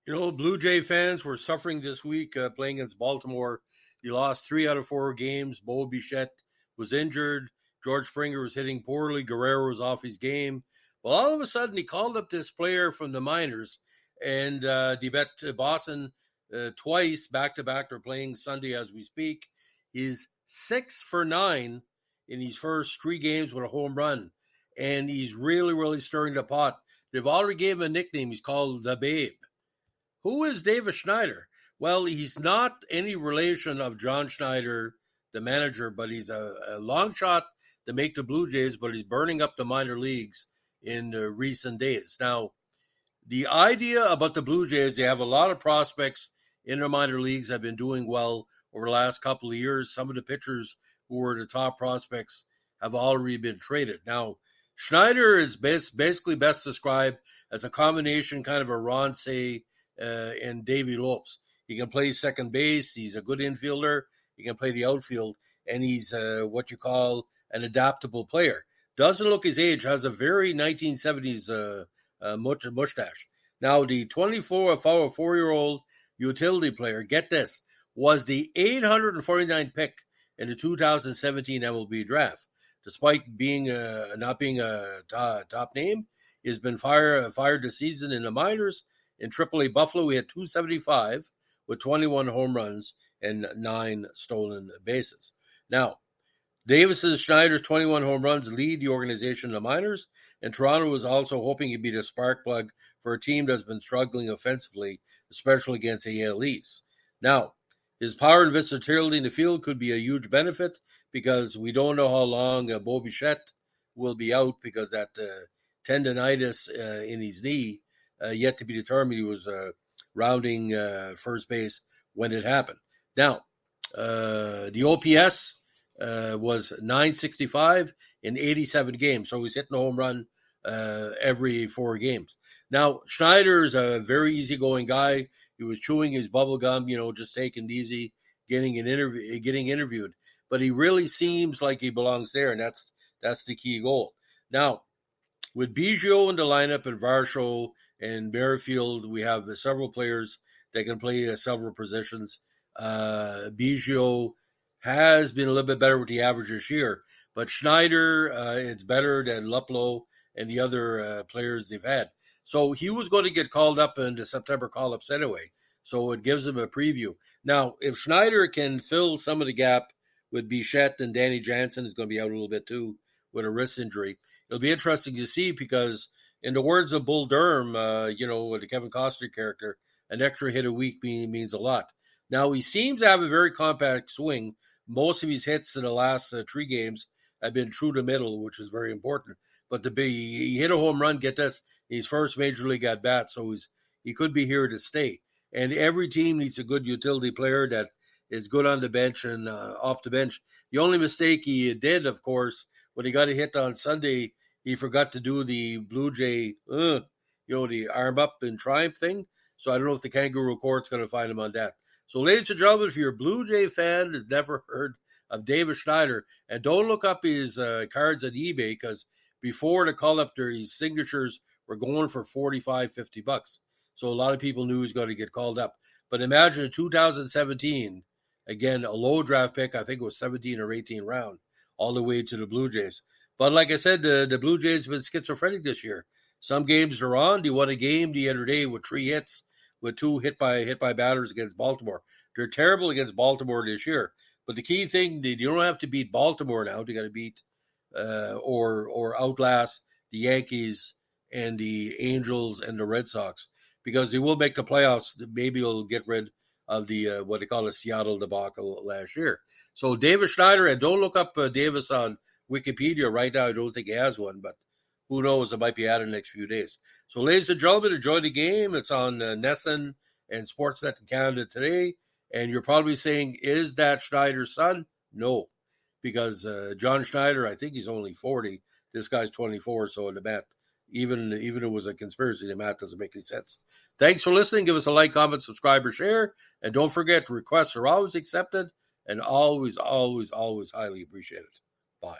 Blue Jay fans were suffering this week playing against Baltimore. He lost 3 out of 4 games. Bo Bichette was injured. George Springer was hitting poorly. Guerrero was off his game. Well, all of a sudden, he called up this player from the minors, and he bet Boston twice back-to-back. They're playing Sunday as we speak. He's 6 for 9 in his first 3 games with a home run, and he's really, really stirring the pot. They've already gave him a nickname. He's called the Babe. Who is Davis Schneider? Well, he's not any relation of John Schneider, the manager, but he's a long shot to make the Blue Jays, but he's burning up the minor leagues in recent days. Now, the idea about the Blue Jays, they have a lot of prospects in their minor leagues, have been doing well over the last couple of years. Some of the pitchers who were the top prospects have already been traded. Now, Schneider is basically best described as a combination kind of a Ron Say and Davey Lopes. He can play second base. He's a good infielder. He can play the outfield, and he's what you call an adaptable player. Doesn't look his age. Has a very 1970s mustache. Now, the 24-year-old utility player, get this, was the 849th pick in the 2017 MLB draft. Despite being not being a top name, he's been fired this season in the minors. In AAA Buffalo, he had 275 with 21 home runs and 9 stolen bases. Now, Schneider's 21 home runs lead the organization in the minors, and Toronto was also hoping he'd be the spark plug for a team that's been struggling offensively, especially against AL East. Now, his power and versatility in the field could be a huge benefit because we don't know how long Bo Bichette will be out because that tendonitis in his knee yet to be determined. He was rounding first base when it happened. Now, the OPS was 965 in 87 games, so he's hitting a home run every 4 games. Now, Schneider's a very easygoing guy. He was chewing his bubble gum, just taking it easy, getting interviewed. But he really seems like he belongs there, and that's the key goal. Now, with Biggio in the lineup and Varsho and Merrifield, we have several players that can play several positions. Biggio has been a little bit better with the average this year, but Schneider, it's better than Luplow and the other players they've had. So he was going to get called up in the September call-ups anyway, so it gives him a preview. Now, if Schneider can fill some of the gap with Bichette, and Danny Jansen is going to be out a little bit too with a wrist injury, it'll be interesting to see because, in the words of Bull Durham, with the Kevin Costner character, an extra hit a week means a lot. Now, he seems to have a very compact swing. Most of his hits in the last 3 games have been through the middle, which is very important. But he hit a home run, get this, his first major league at bat, so he could be here to stay. And every team needs a good utility player that is good on the bench and off the bench. The only mistake he did, of course, when he got a hit on Sunday, he forgot to do the Blue Jay, the arm up and triumph thing. So I don't know if the Kangaroo Court's going to find him on that. So, ladies and gentlemen, if you're a Blue Jay fan that's never heard of Davis Schneider, and don't look up his cards on eBay because before the call-up, his signatures were going for $45, $50. So a lot of people knew he was going to get called up. But imagine in 2017, again, a low draft pick, I think it was 17 or 18 round, all the way to the Blue Jays. But like I said, the Blue Jays have been schizophrenic this year. Some games are on. They won a game the other day with 3 hits, with 2 hit by batters against Baltimore. They're terrible against Baltimore this year. But the key thing, you don't have to beat Baltimore now. They got to beat or outlast the Yankees and the Angels and the Red Sox because they will make the playoffs. Maybe they'll get rid of the what they call a Seattle debacle last year. So Davis Schneider, and don't look up Davis on Wikipedia right now. I don't think he has one, but who knows? It might be added in the next few days. So, ladies and gentlemen, enjoy the game. It's on Nesson and Sportsnet in Canada today. And you're probably saying, is that Schneider's son? No, because John Schneider, I think he's only 40. This guy's 24. So, in the math, even if it was a conspiracy, the math doesn't make any sense. Thanks for listening. Give us a like, comment, subscribe, or share. And don't forget, requests are always accepted and always, always, always highly appreciated. Bye.